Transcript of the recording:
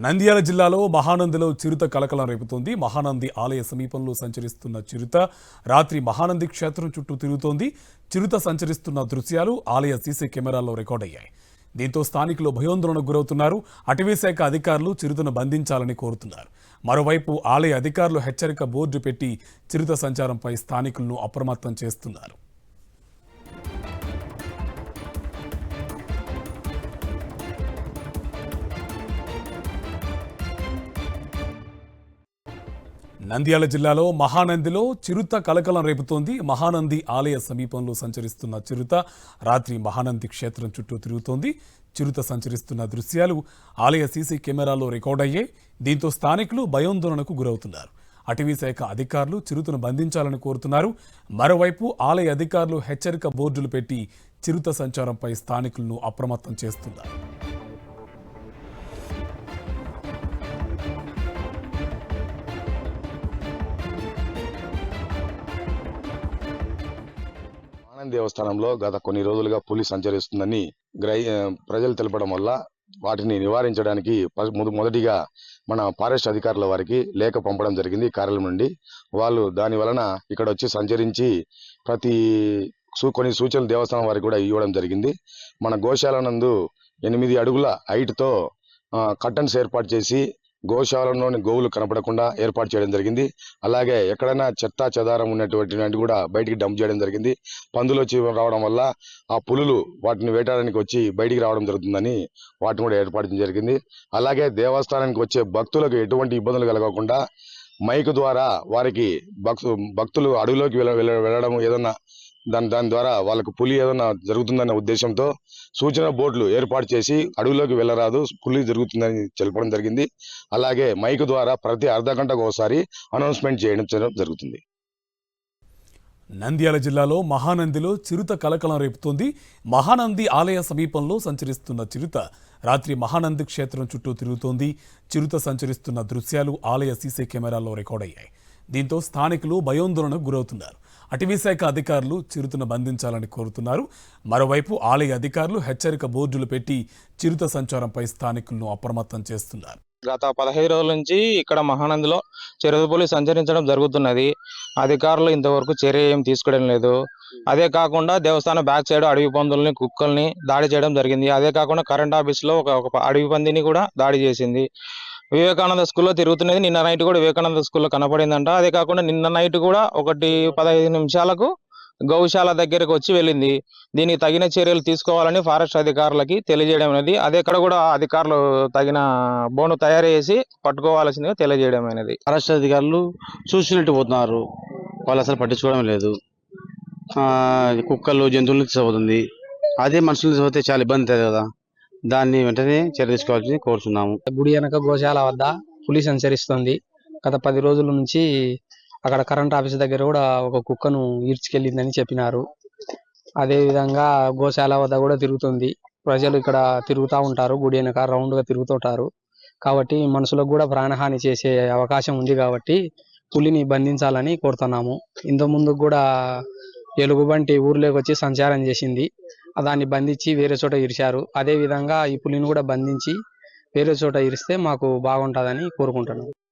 నంద్యాల జిల్లాలో మహానందిలో చిరుత కలకలం రేపుతోంది. మహానంది ఆలయ సమీపంలో సంచరిస్తున్న చిరుత రాత్రి మహానంది క్షేత్రం చుట్టూ తిరుగుతోంది. చిరుత సంచరిస్తున్న దృశ్యాలు ఆలయ సీసీ కెమెరాల్లో రికార్డయ్యాయి. దీంతో స్థానికులు భయాందోళనకు గురవుతున్నారు. అటవీశాఖ అధికారులు చిరుతను బంధించాలని కోరుతున్నారు. మరోవైపు ఆలయ అధికారులు హెచ్చరిక బోర్డు పెట్టి చిరుత సంచారంపై స్థానికులను అప్రమత్తం చేస్తున్నారు. నంద్యాల జిల్లాలో మహానందిలో చిరుత కలకలం రేపుతోంది. మహానంది ఆలయ సమీపంలో సంచరిస్తున్న చిరుత రాత్రి మహానంది క్షేత్రం చుట్టూ తిరుగుతోంది. చిరుత సంచరిస్తున్న దృశ్యాలు ఆలయ సీసీ కెమెరాలో రికార్డయ్యాయి. దీంతో స్థానికులు భయాందోళనకు గురవుతున్నారు. అటవీశాఖ అధికారులు చిరుతను బంధించాలని కోరుతున్నారు. మరోవైపు ఆలయ అధికారులు హెచ్చరిక బోర్డులు పెట్టి చిరుత సంచారంపై స్థానికులను అప్రమత్తం చేస్తున్నారు. ఆనంద్ దేవస్థానంలో గత కొన్ని రోజులుగా పులి సంచరిస్తుందని ప్రజలు తెలపడం వల్ల వాటిని నివారించడానికి మొదటిగా మన ఫారెస్ట్ అధికారుల వారికి లేఖ పంపడం జరిగింది కార్యాలయం నుండి. వాళ్ళు దాని వలన ఇక్కడ వచ్చి సంచరించి కొన్ని సూచనలు దేవస్థానం వారికి కూడా ఇవ్వడం జరిగింది. మన గోశాల నందు 8 అడుగుల హైట్తో కర్టన్స్ ఏర్పాటు చేసి గోశాలలోని గోవులు కనపడకుండా ఏర్పాటు చేయడం జరిగింది. అలాగే ఎక్కడైనా చెత్త చెదారం ఉన్నటువంటి కూడా బయటికి డంప్ చేయడం జరిగింది. పందులు వచ్చి రావడం వల్ల ఆ పులులు వాటిని వేటాడడానికి వచ్చి బయటికి రావడం జరుగుతుందని వాటిని కూడా ఏర్పాటు చేయడం జరిగింది. అలాగే దేవస్థానానికి వచ్చే భక్తులకు ఎటువంటి ఇబ్బందులు కలగకుండా మైక్ ద్వారా వారికి భక్తులు అడవిలోకి వెళ్ళడం ఏదన్నా దాని ద్వారా వాళ్ళకు పులి ఏదైనా జరుగుతుందనే ఉద్దేశంతో సూచన బోర్డులు ఏర్పాటు చేసి అడవిలోకి వెళ్ళరాదు, పులి జరుగుతుందని తెలపడం జరిగింది. అలాగే మైక్ ద్వారా ప్రతి అర్ధ గంటకు ఒకసారి అనౌన్స్మెంట్ చేయడం జరుగుతుంది. నంద్యాల జిల్లాలో మహానందిలో చిరుత కలకలం రేపుతోంది. మహానంది ఆలయ సమీపంలో సంచరిస్తున్న చిరుత రాత్రి మహానంది క్షేత్రం చుట్టూ తిరుగుతోంది. చిరుత సంచరిస్తున్న దృశ్యాలు ఆలయ సీసీ కెమెరాల్లో రికార్డయ్యాయి. దీంతో స్థానికులు భయాందోళనకు గురవుతున్నారు. అటవీశాఖ అధికారులు చిరుతను బంధించాలని కోరుతున్నారు. మరోవైపు ఆలయ అధికారులు హెచ్చరిక బోర్డులు పెట్టి చిరుత సంచారంపై స్థానికులను అప్రమత్తం చేస్తున్నారు. గత 15 రోజుల నుంచి ఇక్కడ మహానందిలో చిరుతపులి సంచరించడం జరుగుతున్నది. అధికారులు ఇంతవరకు చర్య ఏం తీసుకోవడం లేదు. అదే కాకుండా దేవస్థానం బ్యాక్ సైడ్ అడవి పందుల్ని, కుక్కల్ని దాడి చేయడం జరిగింది. అదే కాకుండా కరెంట్ ఆఫీస్ లో ఒక అడవి పందిని కూడా దాడి చేసింది. వివేకానంద స్కూల్లో తిరుగుతున్నది. నిన్న నైట్ కూడా వివేకానంద స్కూల్లో కనపడిందంట. అదే కాకుండా నిన్న నైట్ కూడా 1:15 నిమిషాలకు గౌశాల దగ్గరకు వచ్చి వెళ్ళింది. దీనికి తగిన చర్యలు తీసుకోవాలని ఫారెస్ట్ అధికారులకి తెలియజేయడం అనేది, అదే కూడా అధికారులు తగిన బోను తయారు చేసి పట్టుకోవాల్సిందిగా తెలియజేయడం అనేది. ఫారెస్ట్ అధికారులు చూసినట్టు పోతున్నారు, వాళ్ళు అసలు పట్టించుకోవడం లేదు. కుక్కలు జంతువులను తీసుకుపోతుంది, అదే మనుషులు తీసుకుపోతే చాలా ఇబ్బంది అవుతుంది కదా. దాన్ని వెంటనే చర్య తీసుకోవాల్సింది కోరుతున్నాము. గుడి వెనక గోశాల వద్ద పులి సంచరిస్తుంది. గత 10 రోజుల నుంచి అక్కడ కరెంట్ ఆఫీస్ దగ్గర కూడా ఒక కుక్కను ఈడ్చుకెళ్ళిందని చెప్పినారు. అదే విధంగా గోశాల వద్ద కూడా తిరుగుతుంది. ప్రజలు ఇక్కడ తిరుగుతూ ఉంటారు, గుడి వెనక రౌండ్ గా తిరుగుతుంటారు. కాబట్టి మనుషులకు కూడా ప్రాణహాని చేసే అవకాశం ఉంది. కాబట్టి పులిని బంధించాలని కోరుతున్నాము. ఇంత ముందు కూడా ఎలుగుబంటి ఊర్లోకి వచ్చి సంచారం చేసింది. దాన్ని బంధించి వేరే చోట ఇరిచారు. అదే విధంగా ఈ పులిని కూడా బంధించి వేరే చోట ఇరిస్తే మాకు బాగుంటుందని కోరుకుంటున్నాం.